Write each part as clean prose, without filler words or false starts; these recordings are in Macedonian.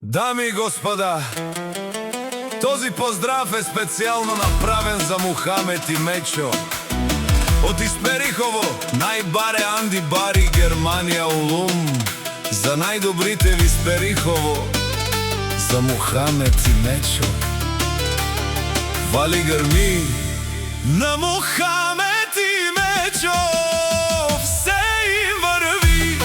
Дами и господа, този поздрав е специално направен за Мухамед и Мечо от Исперихово, най-баре Анди Бари, Германия, Улум. За най-добрите в Исперихово, за Мухамед и Мечо. Вали гърми на Мухамед и Мечо, все им върви.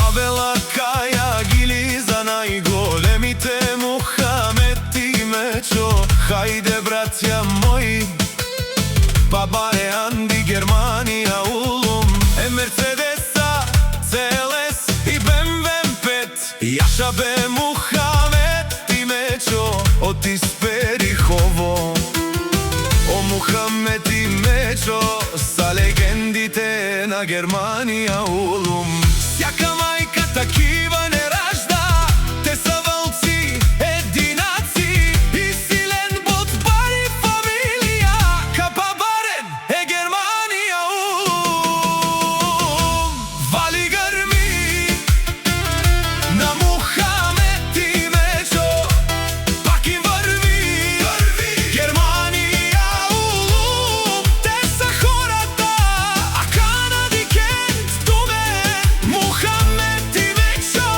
Авела кая гили за най-големите Мухамед и Мечо. Хайде, братя мои, бабаре Анди, Германия, Улум, Мерцедеса, Целес и БМВ-5. Яша бе Мухамед и Мечо от Исперихово. О, Мухамед и Мечо са легендите на Германия, Улум. Всяка майка такива не ражда, те са вълци, единаци и силен Ботбари фамилия. Капабарен е Германия, Улум. Вали гърми на Мухамед и Мечо, пак им върви. Германия, Улум, те са хората, а Канади Кент, Тумен. Мухамед и Мечо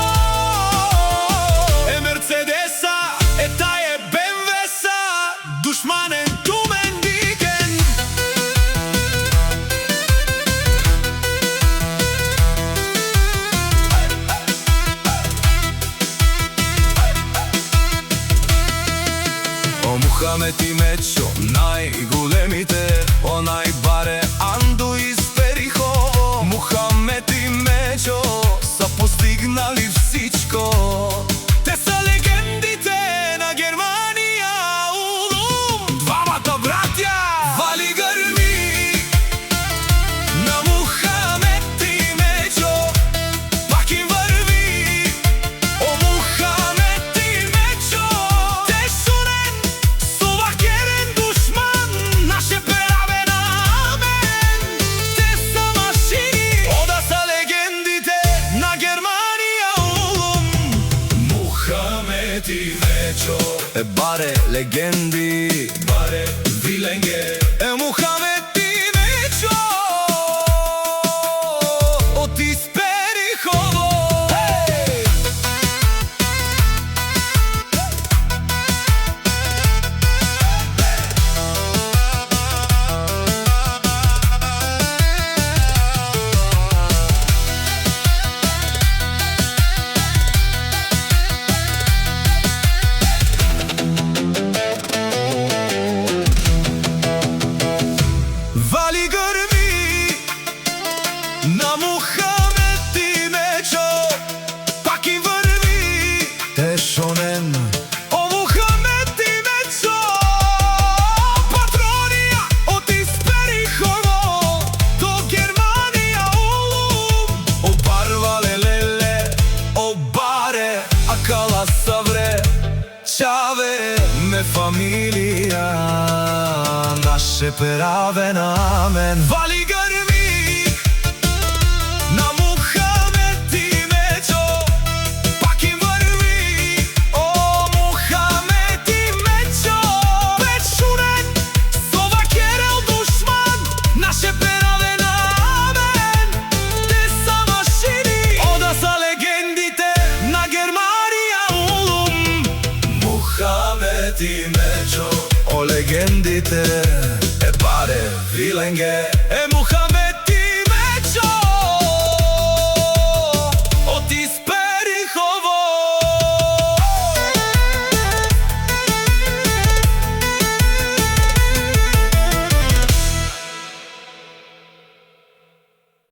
е Мерцедеса, е тая БМВ-са, душманен Тумен Дикен. О, Мухамед и Мечо, най-големите, о, най-баре Андо Исперихово. Мухамед и Мечо са постигнали всичко. Те са легендите на Германия, Улум. Двамата братя. Вали гърми на Мухамед и Мечо, пак им върви. О, Мухамед и Мечо, те шунен, словакерен душман, наше пераве на амен. Те са машини, ода са легендите на Германия, Улум. Мухамед и Мечо е баре легенди, баре виленге е Мухамед и Мечо от Исперихово. Вали гърми на Мухамед и Мечо, пак им върви. Те шонен. О, Мухамед и Мечо, патрония от Исперихово до Германия, Улум. О, барва лелеле, о, баре, акала савре, чаве ме фамилия, наше пераве на амен. Вали гърми на Мухамед и Мечо, пак им върви. О, Мухамед и Мечо, печунен, словакерен душман, наше пераве на амен. Те са машини, ода са легендите на Германия, Улум. Мухамед и Мечо, о, легендите е баре виленге е